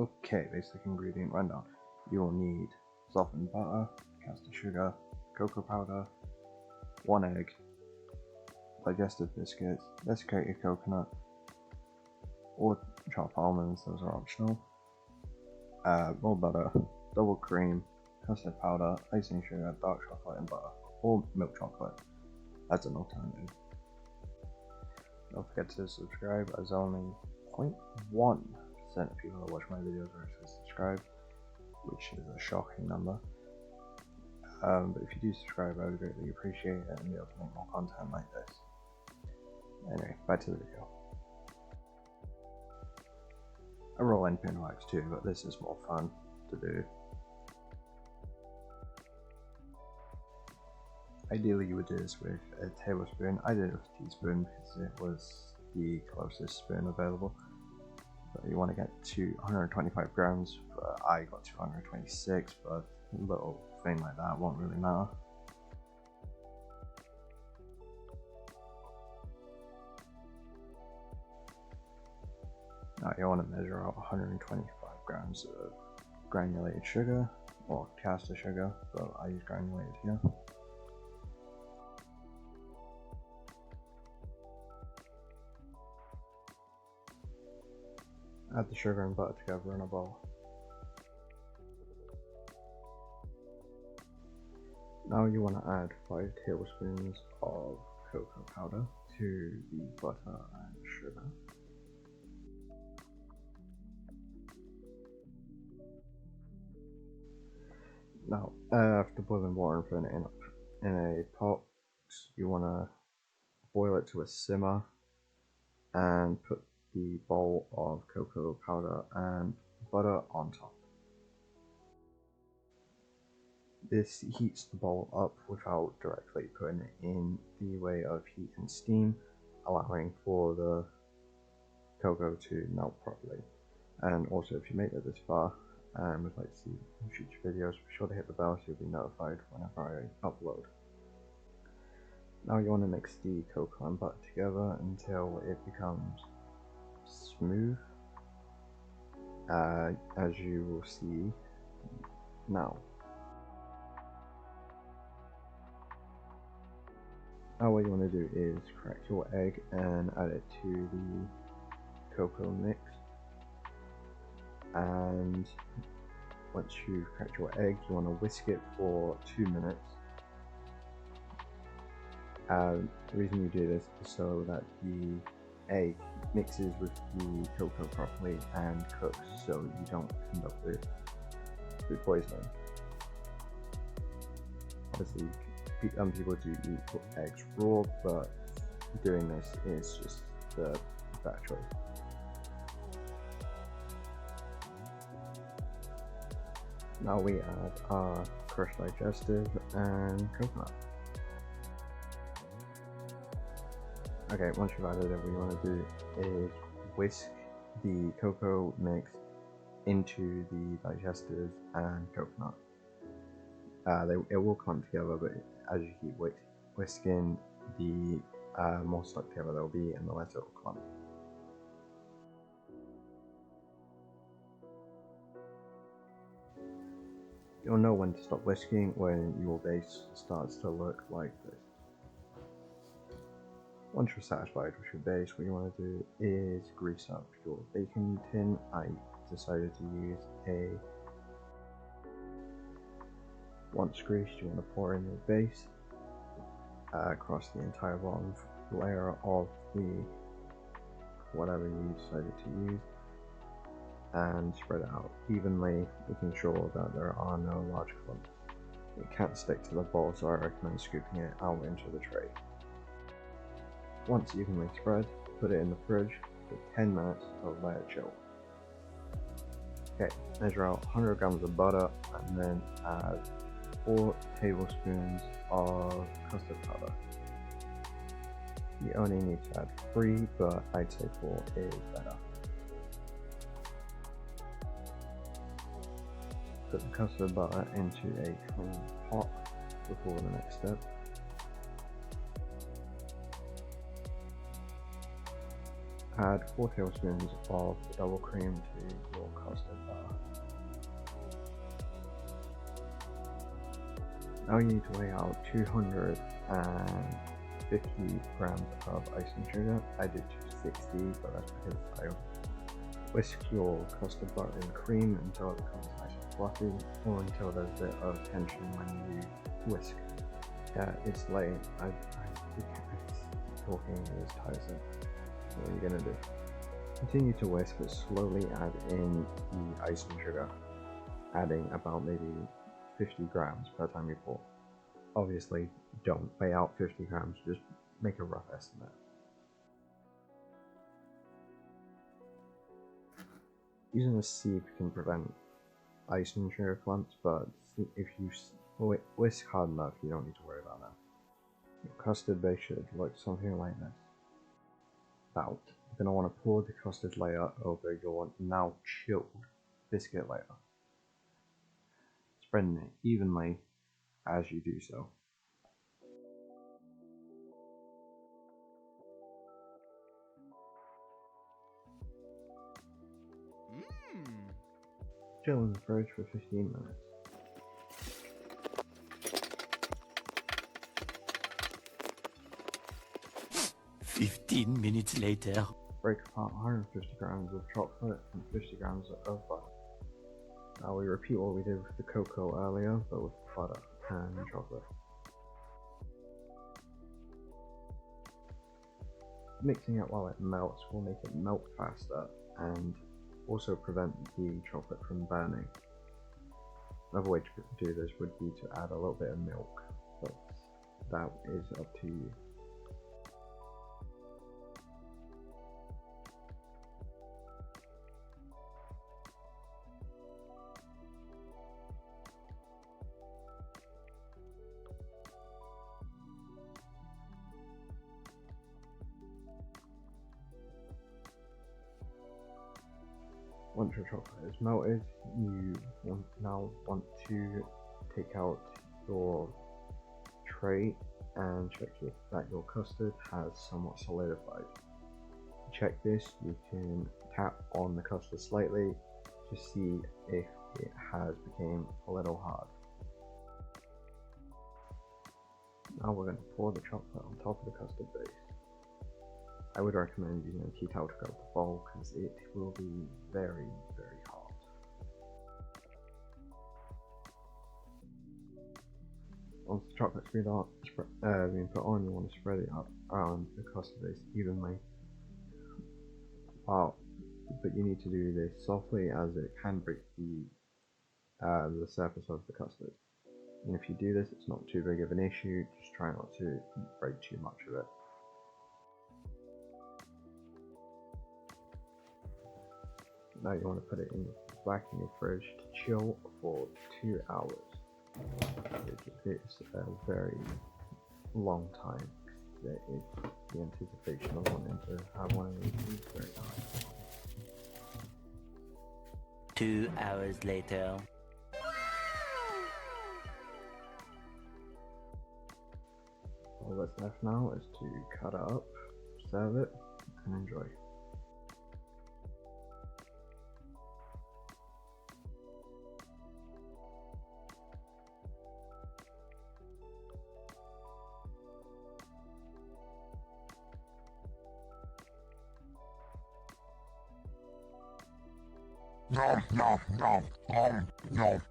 Okay, basic ingredient rundown. You will need softened butter, custard sugar, cocoa powder, 1 egg, digestive biscuits, desiccated coconut, or chopped almonds, those are optional, more butter, double cream, custard powder, icing sugar, dark chocolate and butter, or milk chocolate as an alternative. Don't forget to subscribe, as only 0.1% of people that watch my videos are actually subscribed, which is a shocking number. But if you do subscribe, I would greatly appreciate it and be able to make more content like this. Anyway, back to the video. I roll end pin wax too, but this is more fun to do. Ideally you would do this with a tablespoon. I did it with a teaspoon because it was the closest spoon available. But you want to get to 125 grams, but I got 226, but a little thing like that won't really matter. Now you want to measure out 125 grams of granulated sugar, or caster sugar, but I use granulated here. Add the sugar and butter together in a bowl. Now you want to add 5 tablespoons of cocoa powder to the butter and sugar. Now, after boiling water and putting it in a pot, you want to boil it to a simmer and put the bowl of cocoa powder and butter on top. This heats the bowl up without directly putting it in the way of heat and steam, allowing for the cocoa to melt properly. And also, if you make it this far and would like to see future videos, be sure to hit the bell so you'll be notified whenever I upload. Now you want to mix the cocoa and butter together until it becomes smooth, as you will see now. Now what you want to do is crack your egg and add it to the cocoa mix, and once you've cracked your egg you want to whisk it for 2 minutes. The reason you do this is so that the egg mixes with the cocoa properly and cooks, so you don't end up with food poisoning. Obviously, some people do eat eggs raw, but doing this is just the better choice. Now we add our crushed digestive and coconut. Okay, once you've added it, what you want to do is whisk the cocoa mix into the digestive and coconut. It will clump together, but as you keep whisking, the more stuck together they'll be and the less it will clump. You'll know when to stop whisking when your base starts to look like this. Once you're satisfied with your base, what you want to do is grease up your baking tin. I decided to use a, once greased, you want to pour in your base across the entire bottom layer of the whatever you decided to use, and spread it out evenly, making sure that there are no large clumps. It can't stick to the bowl, so I recommend scooping it out into the tray. Once evenly spread, put it in the fridge for 10 minutes to let it chill. Okay, measure out 100 grams of butter and then add 4 tablespoons of custard powder. You only need to add 3, but I'd say 4 is better. Put the custard butter into a clean pot before the next step. Add 4 tablespoons of double cream to your custard batter. Now you need to weigh out 250 grams of icing sugar. I did 260, but that's because I whisk your custard butter in cream until it becomes nice and fluffy, or until there's a bit of tension when you whisk. Yeah, it's late. I talking is tiresome. What are you gonna do? Continue to whisk, but slowly add in the icing sugar, adding about maybe 50 grams per time you pour. Obviously, don't weigh out 50 grams, just make a rough estimate. Using a sieve can prevent icing sugar clumps, but if you whisk hard enough, you don't need to worry about that. Your custard base should look something like this. Now, you're going to want to pour the custard layer over your now chilled biscuit layer, spreading it evenly as you do so. Chill in the fridge for 15 minutes. "15 minutes later." Break apart 150 grams of chocolate and 50 grams of butter. Now we repeat what we did with the cocoa earlier, but with butter and chocolate. Mixing it while it melts will make it melt faster and also prevent the chocolate from burning. Another way to do this would be to add a little bit of milk, but that is up to you. Once your chocolate is melted, you now want to take out your tray and check that your custard has somewhat solidified. To check this, you can tap on the custard slightly to see if it has become a little hard. Now we're going to pour the chocolate on top of the custard base. I would recommend using a tea towel to coat the bowl because it will be very, very hot. Once the chocolate's been put on, you want to spread it up around the custard base evenly. But you need to do this softly as it can break the surface of the custard. And if you do this, it's not too big of an issue, just try not to break too much of it. Now you want to put it back in your fridge to chill for 2 hours. It's a very long time. The anticipation of wanting to have one of these is very high. 2 hours later. All that's left now is to cut it up, serve it, and enjoy. Nom nom nom nom nom.